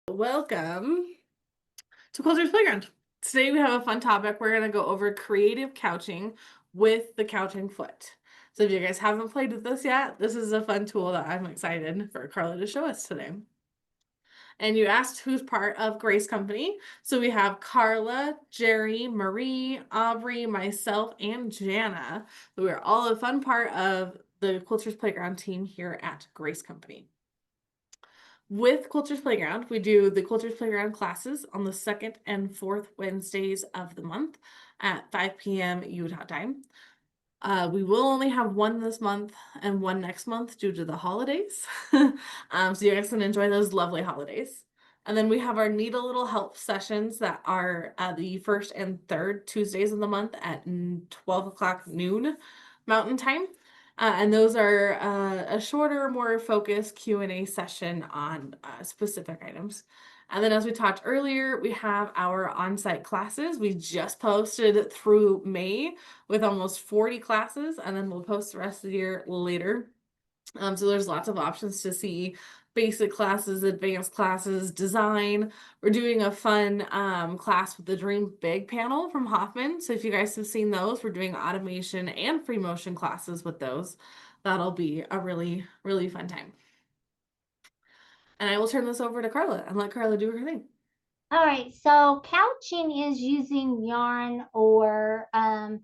Welcome to Quilter's Playground. Today we have a fun topic. We're going to go over creative couching with the couching foot. So if you guys haven't played with this yet, this is a fun tool that I'm excited for Karla to show us today. And you asked who's part of Grace Company. So we have Karla, Jerry, Marie, Aubrey, myself, and Jana. So we're all a fun part of the Quilter's Playground team here at Grace Company. With Quilter's Playground, we do the Quilter's Playground classes on the second and fourth Wednesdays of the month at 5 p.m. Utah time. We will only have one this month and one next month due to the holidays. So you guys can enjoy those lovely holidays. And then we have our Need a Little Help sessions that are the first and third Tuesdays of the month at 12 o'clock noon Mountain Time. And those are a shorter, more focused Q&A session on specific items. And then as we talked earlier, we have our on-site classes. We just posted through May with almost 40 classes, and then we'll post the rest of the year later. So there's lots of options to see basic classes, advanced classes, design. We're doing a fun class with the Dream Big panel from Hoffman. So if you guys have seen those, we're doing automation and free motion classes with those. That'll be a really, really fun time. And I will turn this over to Karla and let Karla do her thing. All right, so couching is using yarn or a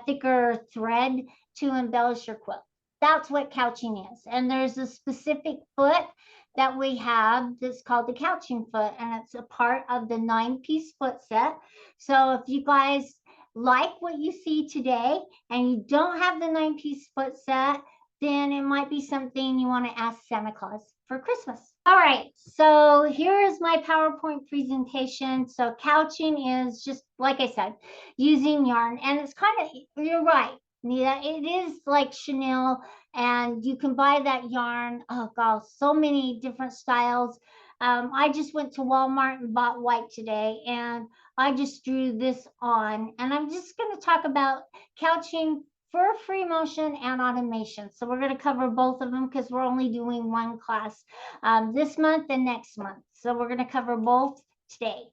thicker thread to embellish your quilt. That's what couching is. And there's a specific foot that we have that's called the couching foot, and it's a part of the 9-piece foot set. So if you guys like what you see today and you don't have the 9-piece foot set, then it might be something you want to ask Santa Claus for Christmas. All right, so here is my PowerPoint presentation. So couching is just, like I said, using yarn, and it's kind of, you're right, Nita, it is like chenille, and you can buy that yarn, oh gosh, so many different styles. I just went to Walmart and bought white today, and I just drew this on, and I'm just going to talk about couching for free motion and automation. So we're going to cover both of them because we're only doing one class this month and next month. So we're going to cover both today.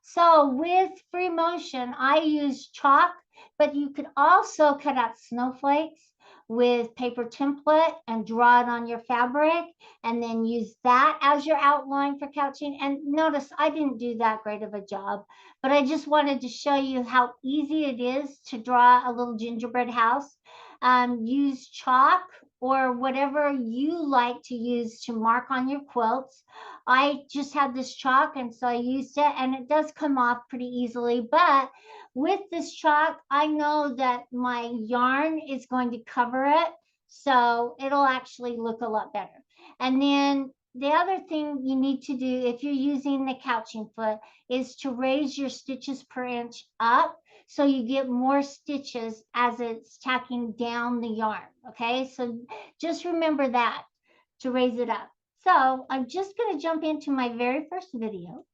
So with free motion, I use chalk, but you could also cut out snowflakes with paper template and draw it on your fabric, and then use that as your outline for couching. And notice I didn't do that great of a job, but I just wanted to show you how easy it is to draw a little gingerbread house. Use chalk or whatever you like to use to mark on your quilts. I just had this chalk, and so I used it, and it does come off pretty easily. But with this chalk, I know that my yarn is going to cover it, so it'll actually look a lot better. And then the other thing you need to do if you're using the couching foot is to raise your stitches per inch up, so you get more stitches as it's tacking down the yarn. Okay, so just remember that, to raise it up. So I'm just going to jump into my very first video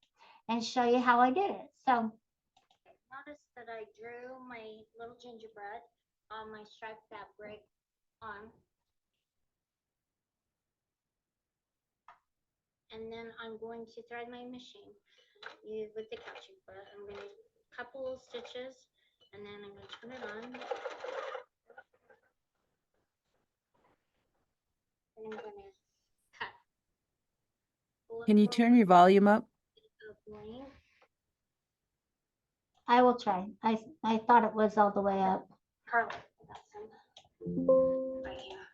and show you how I did it. So notice that I drew my little gingerbread on my striped fabric on. And then I'm going to thread my machine with the couching foot. I'm going to couple of stitches, and then I'm going to turn it on. And I'm going to cut. Can you turn your volume up? I will try. I thought it was all the way up. Karla, I got some right here.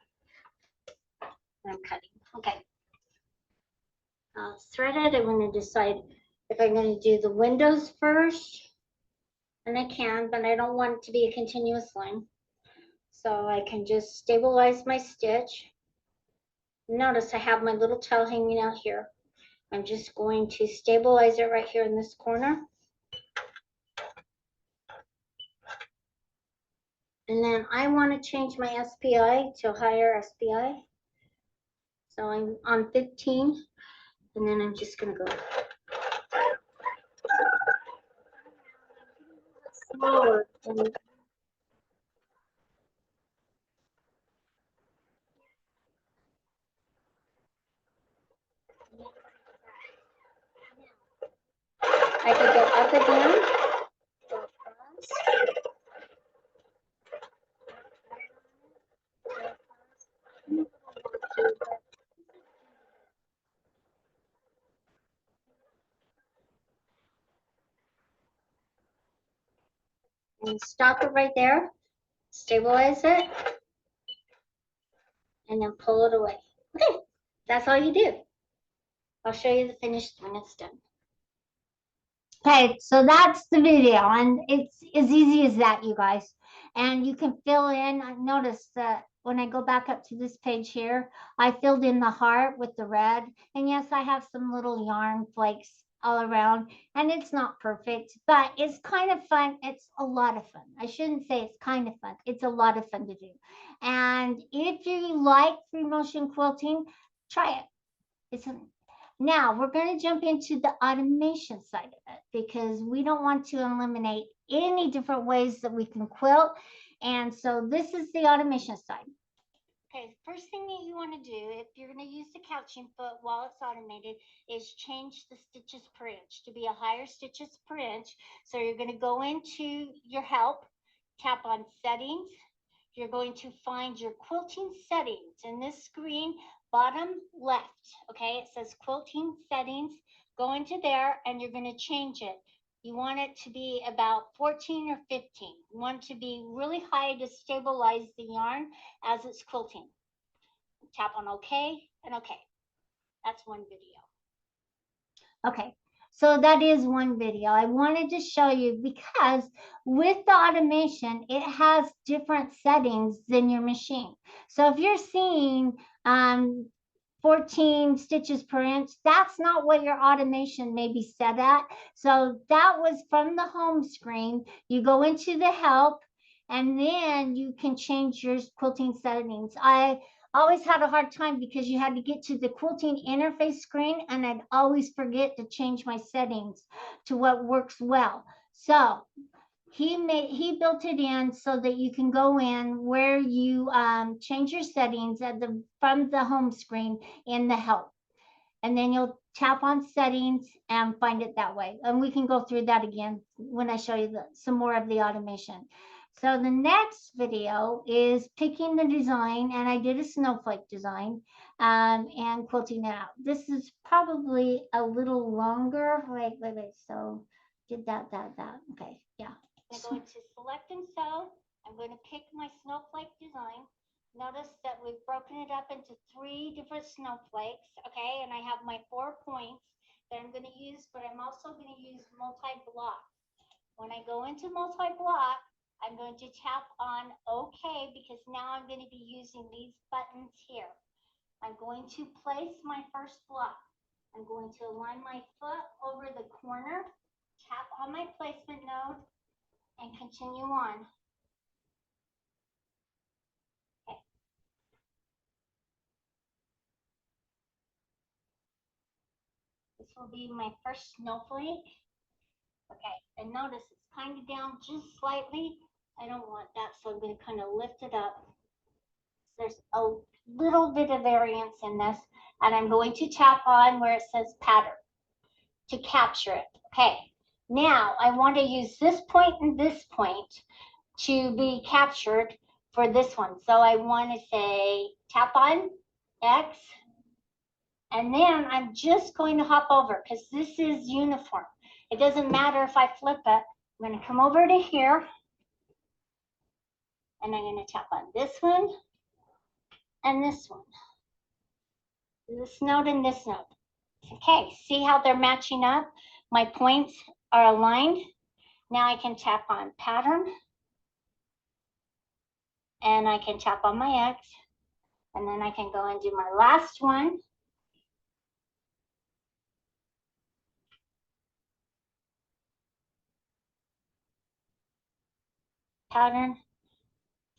I'm cutting. Okay. I'll thread it. I'm going to decide if I'm going to do the windows first. And I can, but I don't want it to be a continuous line. So I can just stabilize my stitch. Notice I have my little tail hanging out here. I'm just going to stabilize it right here in this corner. And then I want to change my SPI to higher SPI. So I'm on 15, and then I'm just going to go slower. I could go up again, go across, and stop it right there, stabilize it, and then pull it away. Okay, that's all you do. I'll show you the finished when it's done. Okay, so that's the video, and it's as easy as that, you guys. And you can fill in. I noticed that when I go back up to this page here, I filled in the heart with the red. And yes, I have some little yarn flakes all around, and it's not perfect, but it's kind of fun. It's a lot of fun. I shouldn't say it's kind of fun. It's a lot of fun to do. And if you like free motion quilting, try it. Now we're going to jump into the automation side of it because we don't want to eliminate any different ways that we can quilt. And so this is the automation side. Okay, first thing that you want to do if you're going to use the couching foot while it's automated is change the stitches per inch to be a higher stitches per inch. So you're going to go into your help, tap on settings. You're going to find your quilting settings in this screen, bottom left. Okay, it says quilting settings. Go into there and you're going to change it. You want it to be about 14 or 15. You want it to be really high to stabilize the yarn as it's quilting. Tap on OK and OK. That's one video. Okay, so that is one video. I wanted to show you because with the automation, it has different settings than your machine. So if you're seeing 14 stitches per inch, that's not what your automation may be set at. So that was from the home screen. You go into the help and then you can change your quilting settings. I always had a hard time because you had to get to the quilting interface screen and I'd always forget to change my settings to what works well. So he built it in so that you can go in where you change your settings from the home screen in the help. And then you'll tap on settings and find it that way. And we can go through that again when I show you some more of the automation. So the next video is picking the design, and I did a snowflake design and quilting it out. This is probably a little longer. Wait. So did that. Okay, yeah. I'm going to select and sew. I'm going to pick my snowflake design. Notice that we've broken it up into 3 different snowflakes, okay? And I have my 4 points that I'm going to use, but I'm also going to use multi-block. When I go into multi-block, I'm going to tap on OK because now I'm going to be using these buttons here. I'm going to place my first block. I'm going to align my foot over the corner, tap on my placement node, and continue on. Okay. This will be my first snowflake. Okay, and notice it's kind of down just slightly. I don't want that, so I'm going to kind of lift it up. There's a little bit of variance in this, and I'm going to tap on where it says pattern to capture it. Okay, now I want to use this point and this point to be captured for this one. So I want to say tap on X, and then I'm just going to hop over because this is uniform. It doesn't matter if I flip it. I'm going to come over to here, and I'm going to tap on this one and this one. This node and this node. Okay, see how they're matching up? My points are aligned. Now I can tap on pattern, and I can tap on my X, and then I can go and do my last one. Pattern,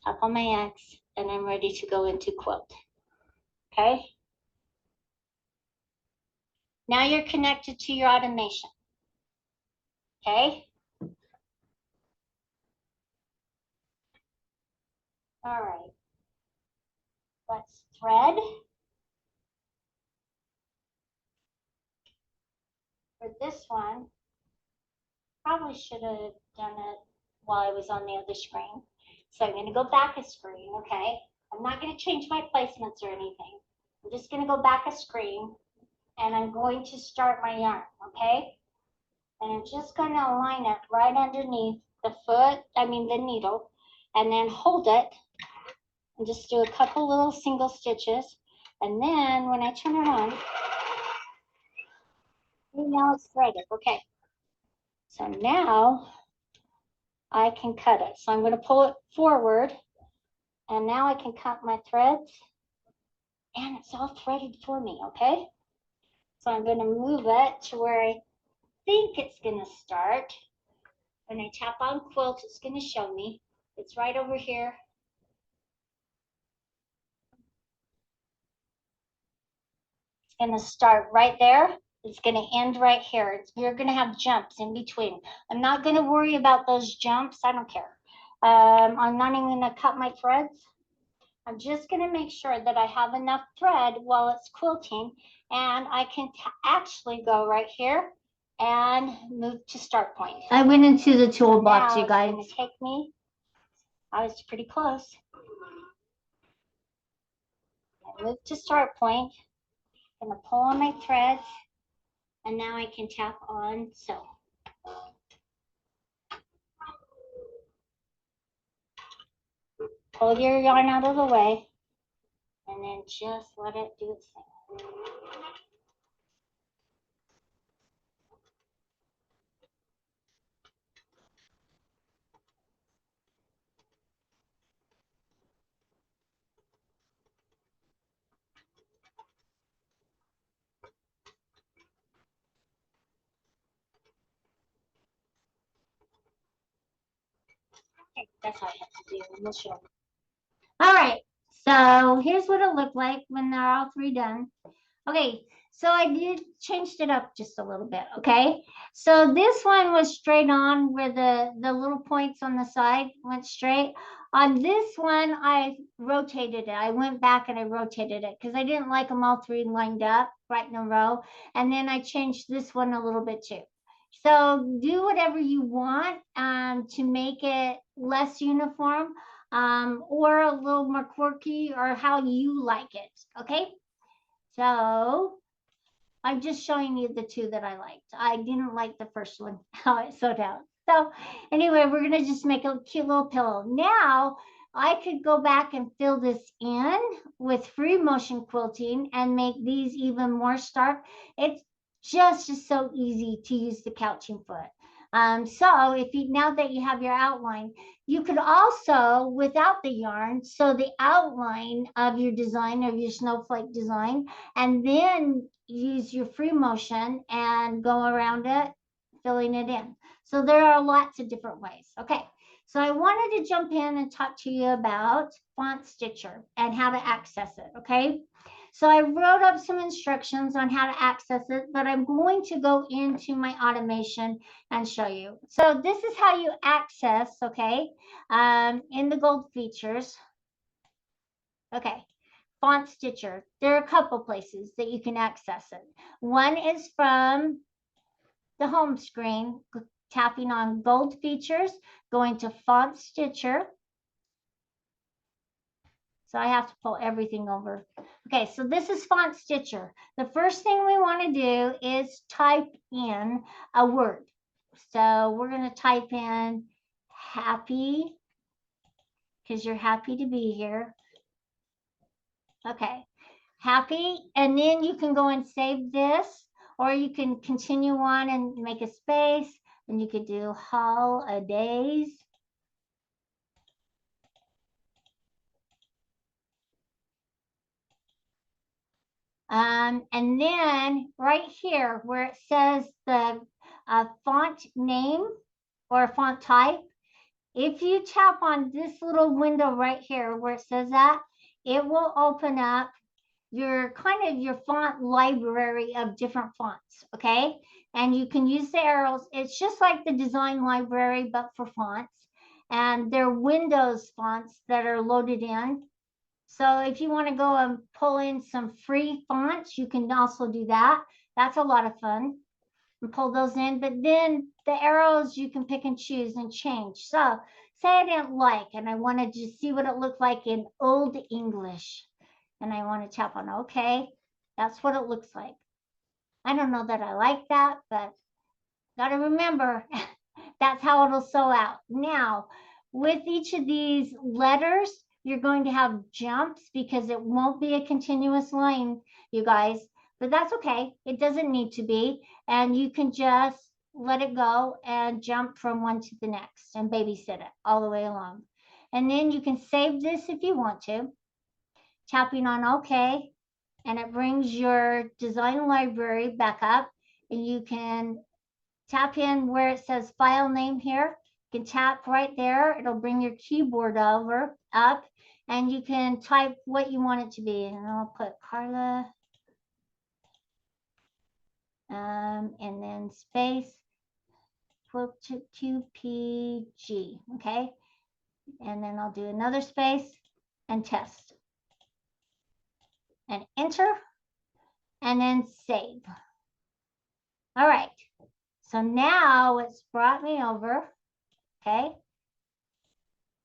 tap on my X, and I'm ready to go into quilt. Okay. Now you're connected to your automation. Okay. All right. Let's thread. For this one, probably should have done it while I was on the other screen. So I'm going to go back a screen, okay? I'm not going to change my placements or anything. I'm just going to go back a screen, and I'm going to start my yarn, okay? And I'm just going to align it right underneath the the needle, and then hold it, and just do a couple little single stitches. And then when I turn it on, now it's threaded, okay? So now I can cut it. So I'm going to pull it forward, and now I can cut my threads, and it's all threaded for me, okay? So I'm going to move it to where I think it's going to start. When I tap on quilt, it's going to show me. It's right over here. It's going to start right there. It's going to end right here. You're going to have jumps in between. I'm not going to worry about those jumps. I don't care. I'm not even going to cut my threads. I'm just going to make sure that I have enough thread while it's quilting, and I can actually go right here and move to start point. I went into the toolbox, you guys. It's going to take me. I was pretty close. I move to start point. I'm going to pull on my threads, and now I can tap on sew. Pull your yarn out of the way, and then just let it do its thing. Okay, that's all I have to do, and we'll show. All right, so here's what it looked like when they're all three done. Okay, so I did changed it up just a little bit, okay? So this one was straight on where the little points on the side went straight. On this one, I rotated it. I went back and I rotated it because I didn't like them all three lined up right in a row. And then I changed this one a little bit too. So do whatever you want to make it less uniform or a little more quirky or how you like it, okay? So I'm just showing you the two that I liked. I didn't like the first one, how it sewed out. So anyway, we're going to just make a cute little pillow. Now I could go back and fill this in with free motion quilting and make these even more stark. It's just so easy to use the couching foot. So if you, now that you have your outline, you could also, without the yarn, sew the outline of your design, of your snowflake design, and then use your free motion and go around it, filling it in. So there are lots of different ways. Okay, so I wanted to jump in and talk to you about Font Stitcher and how to access it, okay? So I wrote up some instructions on how to access it, but I'm going to go into my automation and show you. So this is how you access, okay, in the gold features. Okay, Font Stitcher. There are a couple places that you can access it. One is from the home screen, tapping on gold features, going to Font Stitcher. So I have to pull everything over. Okay, so this is Font Stitcher. The first thing we want to do is type in a word. So we're going to type in happy, because you're happy to be here. Okay, happy, and then you can go and save this, or you can continue on and make a space, and you could do holidays. And then right here where it says the font name or font type, if you tap on this little window right here where it says that, it will open up your kind of your font library of different fonts, okay? And you can use the arrows. It's just like the design library, but for fonts. And they're Windows fonts that are loaded in. So if you want to go and pull in some free fonts, you can also do that. That's a lot of fun. and pull those in. But then the arrows you can pick and choose and change. So say I didn't like and I wanted to see what it looked like in Old English. And I want to tap on OK. That's what it looks like. I don't know that I like that, but got to remember that's how it'll sew out. Now, with each of these letters, you're going to have jumps because it won't be a continuous line, you guys, but that's okay. It doesn't need to be. And you can just let it go and jump from one to the next and babysit it all the way along. And then you can save this if you want to, tapping on OK, and it brings your design library back up, and you can tap in where it says file name here. You can tap right there. It'll bring your keyboard up, and you can type what you want it to be. And I'll put Karla, and then space QPG, okay? And then I'll do another space and test. And enter, and then save. All right, so now it's brought me over, okay?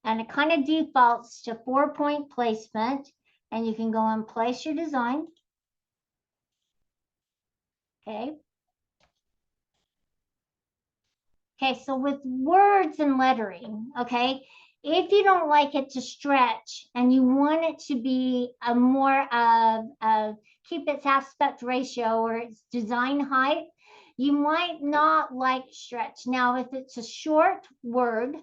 And it kind of defaults to 4-point placement, and you can go and place your design. Okay. Okay, so with words and lettering, okay, if you don't like it to stretch and you want it to be a more of keep its aspect ratio or its design height, you might not like stretch. Now, if it's a short word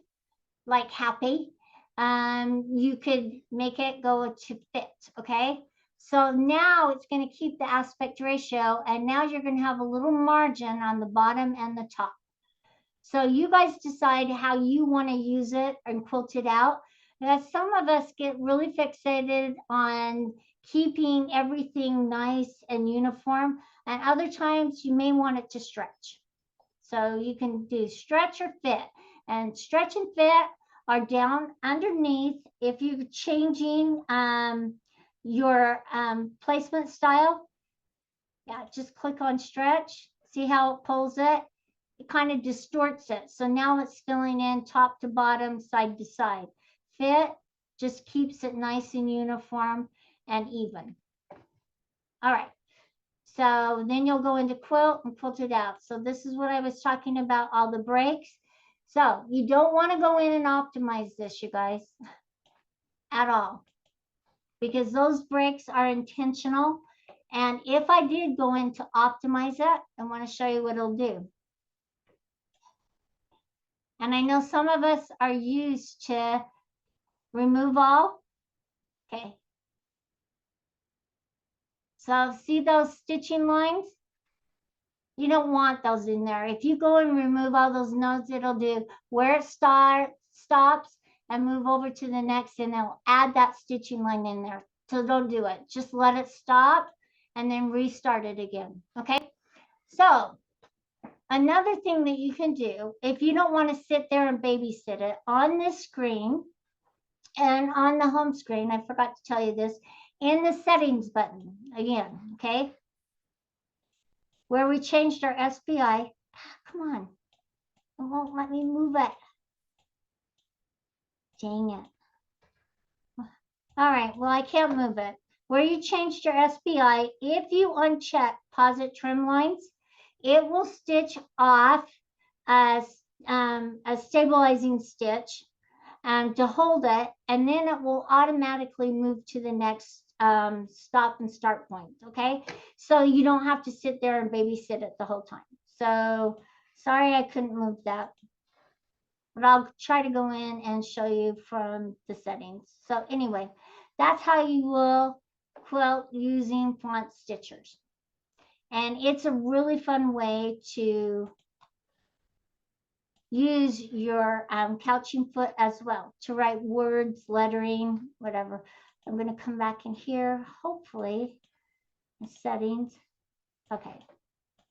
like happy, you could make it go to fit, okay? So now it's going to keep the aspect ratio, and now you're going to have a little margin on the bottom and the top. So you guys decide how you want to use it and quilt it out. Now, some of us get really fixated on keeping everything nice and uniform, and other times you may want it to stretch. So you can do stretch or fit, and stretch and fit are down underneath. If you're changing your placement style, yeah, just click on stretch. See how it pulls it? It kind of distorts it. So now it's filling in top to bottom, side to side. Fit just keeps it nice and uniform and even. All right. So then you'll go into quilt and quilt it out. So this is what I was talking about, all the breaks. So you don't want to go in and optimize this, you guys, at all, because those breaks are intentional. And if I did go in to optimize it, I want to show you what it'll do. And I know some of us are used to remove all. Okay. So see those stitching lines? You don't want those in there. If you go and remove all those nodes, it'll do where it stops and move over to the next, and it'll add that stitching line in there. So don't do it. Just let it stop and then restart it again. Okay. So another thing that you can do, if you don't want to sit there and babysit it, on this screen and on the home screen, I forgot to tell you this, in the settings button, again, okay, where we changed our SPI, come on, it won't let me move it. Dang it. All right, well, I can't move it. Where you changed your SPI, if you uncheck posit trim lines, it will stitch off a stabilizing stitch to hold it, and then it will automatically move to the next stop and start point, okay? So you don't have to sit there and babysit it the whole time. So sorry I couldn't move that, but I'll try to go in and show you from the settings. So anyway, that's how you will quilt using font stitchers. And it's a really fun way to use your couching foot as well to write words, lettering, whatever. I'm going to come back in here, hopefully, the settings. Okay,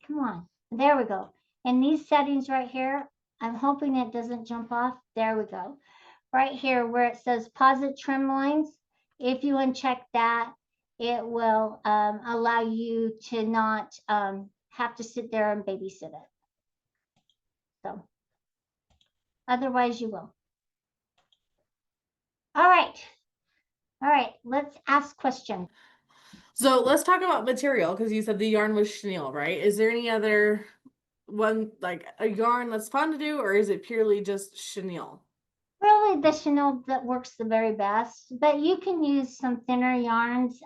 come on. There we go. In these settings right here, I'm hoping it doesn't jump off. There we go. Right here where it says posit trim lines, if you uncheck that, it will allow you to not have to sit there and babysit it. So otherwise you will. All right, let's ask questions. So let's talk about material because you said the yarn was chenille, right? Is there any other one, like a yarn that's fun to do, or is it purely just chenille? Really, the chenille that works the very best, but you can use some thinner yarns.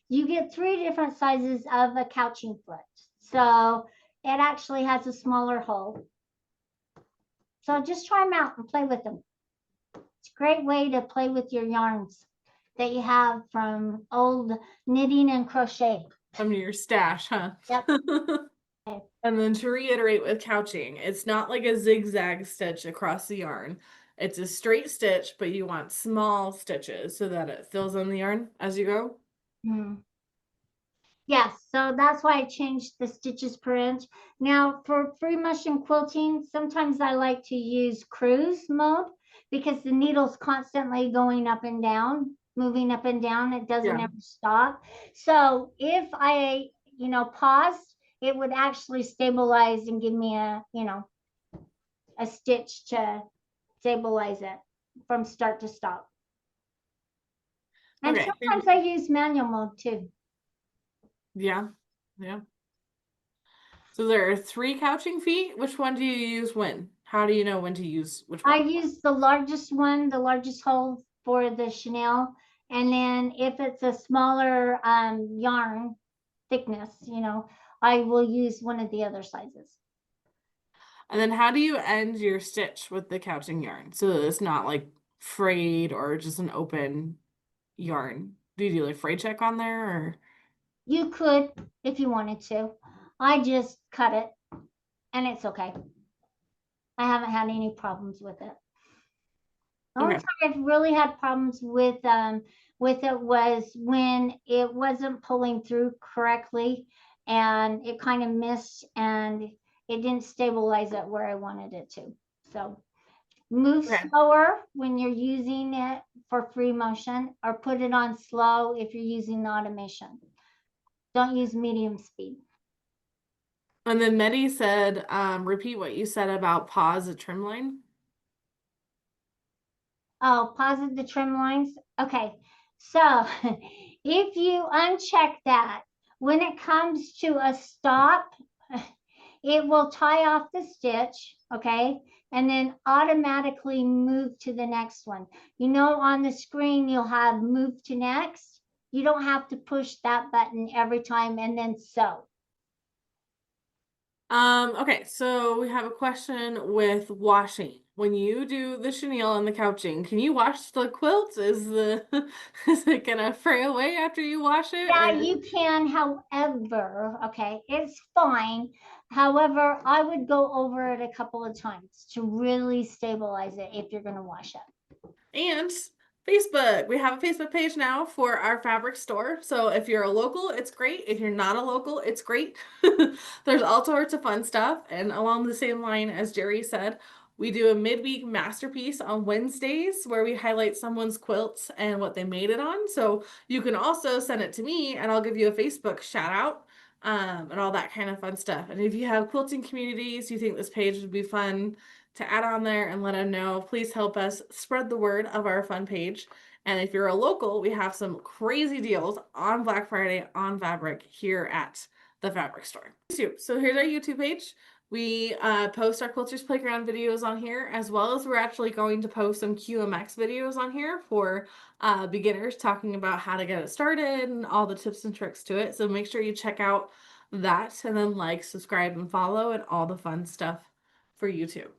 You get 3 different sizes of a couching foot. So it actually has a smaller hole. So just try them out and play with them. It's a great way to play with your yarns that you have from old knitting and crochet. From your stash, huh? Yep. And then to reiterate with couching, it's not like a zigzag stitch across the yarn. It's a straight stitch, but you want small stitches so that it fills in the yarn as you go. Yes, so that's why I changed the stitches per inch. Now for free motion quilting, sometimes I like to use cruise mode because the needle's constantly going up and down, moving up and down. It doesn't Yeah. ever stop. So if I, paused, it would actually stabilize and give me a stitch to stabilize it from start to stop. And Okay. sometimes I use manual mode too. Yeah. Yeah. So there are 3 couching feet. Which one do you use when? How do you know when to use which I one? use the largest one, the largest hole for the chenille. And then if it's a smaller yarn thickness, I will use one of the other sizes. And then how do you end your stitch with the couching yarn so that it's not like frayed or just an open yarn? Do you do like fray check on there or? You could if you wanted to. I just cut it and it's okay. I haven't had any problems with it. The only Okay. time I've really had problems with it was when it wasn't pulling through correctly and it kind of missed and it didn't stabilize it where I wanted it to. So move Okay. slower when you're using it for free motion or put it on slow if you're using the automation. Don't use medium speed. And then Medi said, repeat what you said about pause a trim line. Oh, pause the trim lines. Okay. So if you uncheck that, when it comes to a stop, it will tie off the stitch, okay? And then automatically move to the next one. On the screen, you'll have move to next. You don't have to push that button every time and then sew. Okay, so we have a question with washing. When you do the chenille and the couching, can you wash the quilt? Is is it gonna fray away after you wash it? Yeah, Or? you can, however, okay, it's fine. However, I would go over it a couple of times to really stabilize it if you're going to wash it. And Facebook. We have a Facebook page now for our fabric store. So if you're a local, it's great. If you're not a local, it's great. There's all sorts of fun stuff. And along the same line as Jerry said, we do a midweek masterpiece on Wednesdays where we highlight someone's quilts and what they made it on. So you can also send it to me and I'll give you a Facebook shout out and all that kind of fun stuff. And if you have quilting communities, you think this page would be fun to add on there and let them know, please help us spread the word of our fun page. And if you're a local, we have some crazy deals on Black Friday on fabric here at the fabric store. So here's our YouTube page. We post our Quilters Playground videos on here, as well as we're actually going to post some QMX videos on here for beginners talking about how to get it started and all the tips and tricks to it. So make sure you check out that and then like, subscribe, and follow and all the fun stuff for YouTube.